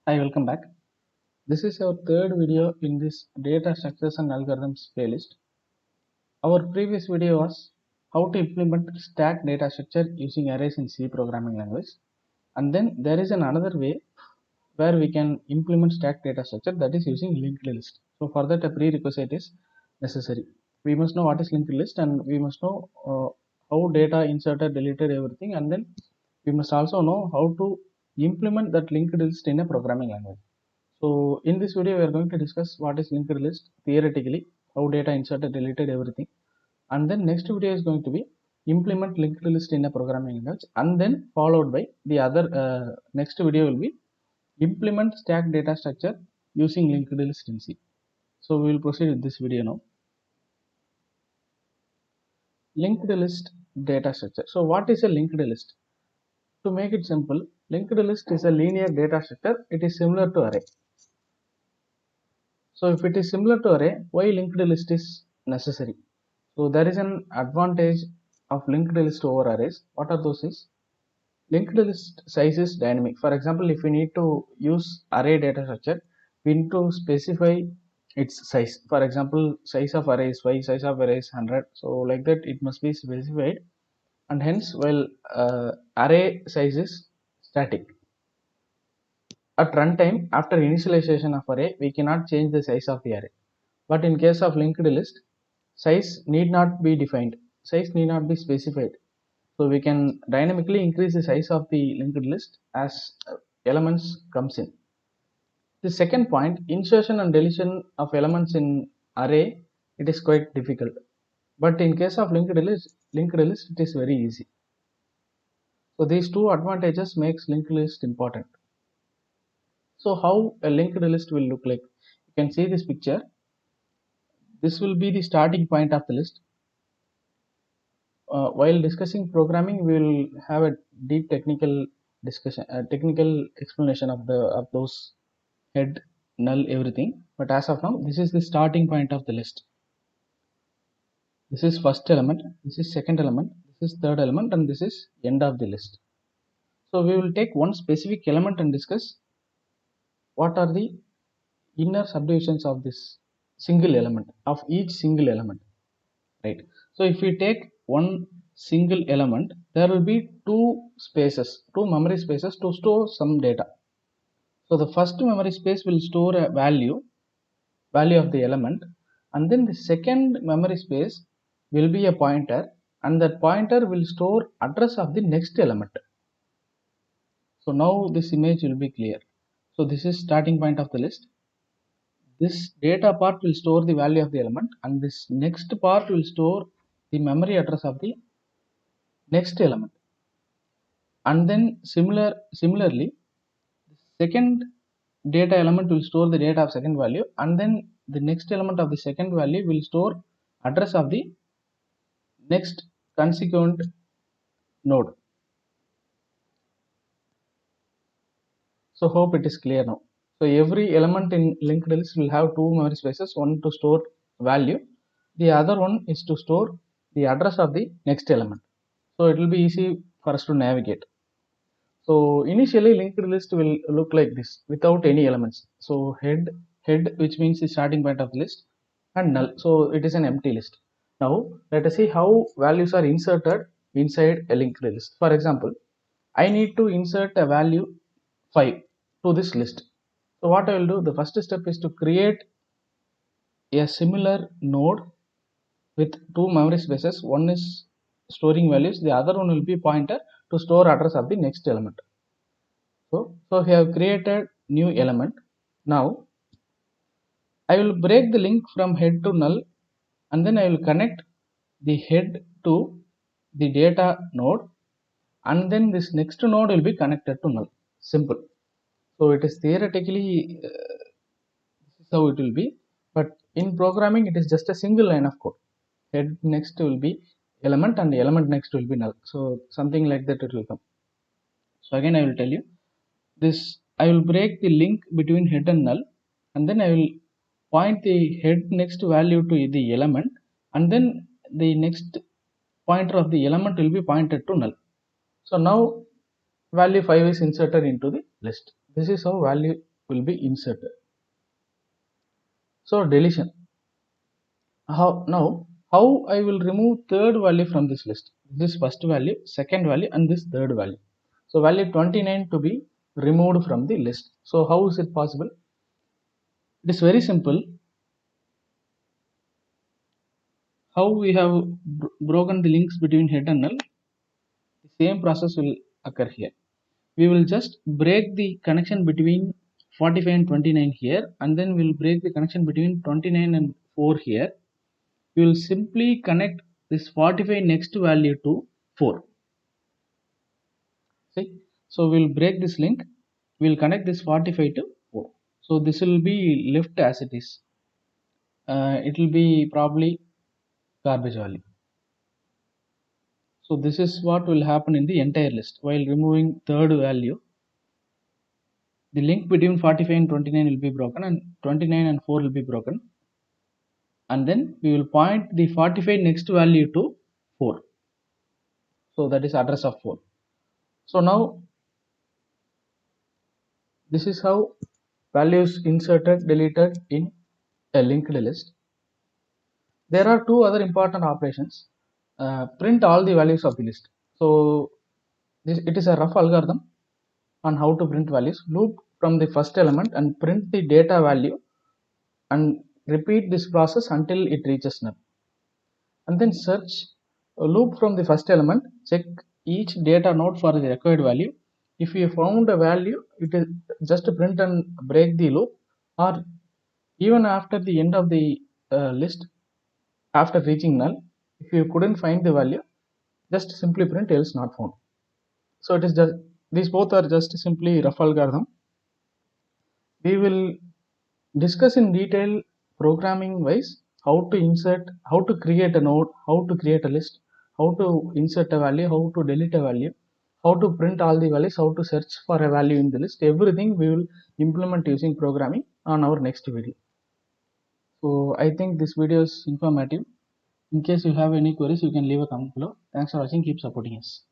Hi, welcome back. This is our third video in this data structures and algorithms playlist. Our previous video was how to implement stack data structure using arrays in C programming language. And then there is another way where we can implement stack data structure, that is using linked list. So for that a prerequisite is necessary. We must know what is linked list, and we must know how data inserted, deleted, everything, and then we must also know how to implement that linked list in a programming language. So in this video we are going to discuss what is linked list theoretically, how data inserted, deleted, everything, and then next video is going to be implement linked list in a programming language, and then followed by the other next video will be implement stack data structure using linked list in C. So we will proceed with this video now. Linked list data structure. So what is a linked list? To make it simple, linked list is a linear data structure. It is similar to array. So if it is similar to array, why linked list is necessary? So there is an advantage of linked list over arrays. What are those is? Linked list size is dynamic. For example, if we need to use array data structure, we need to specify its size. For example, size of array is 5, size of array is 100. So like that it must be specified, and hence while array size is static. At runtime, after initialization of array, we cannot change the size of the array. But in case of linked list, size need not be defined, size need not be specified. So we can dynamically increase the size of the linked list as elements comes in. The second point, insertion and deletion of elements in array, it is quite difficult. But in case of linked list it is very easy. So these two advantages makes linked list important. So how a linked list will look like? You can see this picture. This will be the starting point of the list. While discussing programming, we will have a deep technical discussion, technical explanation of those head, null, everything. But as of now, this is the starting point of the list. This is first element, this is second element, this is third element, and this is end of the list. So we will take one specific element and discuss what are the inner subdivisions of this single element, of each single element, right? So if we take one single element, there will be two memory spaces to store some data. So the first memory space will store a value of the element, and then the second memory space will be a pointer, and that pointer will store address of the next element. So now this image will be clear. So this is starting point of the list. This data part will store the value of the element, and this next part will store the memory address of the next element. And then similarly, the second data element will store the data of second value, and then the next element of the second value will store address of the next consequent node. So hope it is clear now. So every element in linked list will have two memory spaces, one to store value, the other one is to store the address of the next element. So it will be easy for us to navigate. So initially linked list will look like this without any elements. So head which means the starting point of the list, and null, so it is an empty list. Now let us see how values are inserted inside a linked list. For example, I need to insert a value 5 to this list. So what I will do, the first step is to create a similar node with two memory spaces. One is storing values, the other one will be pointer to store address of the next element. So we have created new element. Now I will break the link from head to null, and then I will connect the head to the data node, and then this next node will be connected to null. Simple. So it is theoretically this is how it will be, but in programming it is just a single line of code. Head next will be element, and element next will be null. So something like that it will come. So again I will tell you this. I will break the link between head and null, and then I will point the head next value to the element, and then the next pointer of the element will be pointed to null. So now value 5 is inserted into the list. This is how value will be inserted. So deletion. How I will remove third value from this list? This first value, second value, and this third value. So value 29 to be removed from the list. So how is it possible? It is very simple. How we have broken the links between head and null, the same process will occur here. We will just break the connection between 45 and 29 here, and then we will break the connection between 29 and 4 here. We will simply connect this 45 next value to 4. See, so we'll break this link, we'll connect this 45 to 4. So this will be left as it is. It will be probably garbage value. So this is what will happen in the entire list. While removing third value, the link between 45 and 29 will be broken, and 29 and 4 will be broken, and then we will point the 45 next value to 4. So that is address of 4. So now this is how values inserted, deleted in a linked list. There are two other important operations. Print all the values of the list. So it is a rough algorithm on how to print values. Loop from the first element and print the data value, and repeat this process until it reaches null. And then search a loop from the first element, check each data node for the required value. If you found a value, it is just print and break the loop, or even after the end of the list, after reaching null, if you couldn't find the value, just simply print else not found. So it is just, these both are just simply rough algorithm. We will discuss in detail programming wise how to insert, how to create a node, how to create a list, how to insert a value, how to delete a value, how to print all the values, how to search for a value in the list. Everything we will implement using programming on our next video. So I think this video is informative. In case you have any queries, you can leave a comment below. Thanks for watching. Keep supporting us.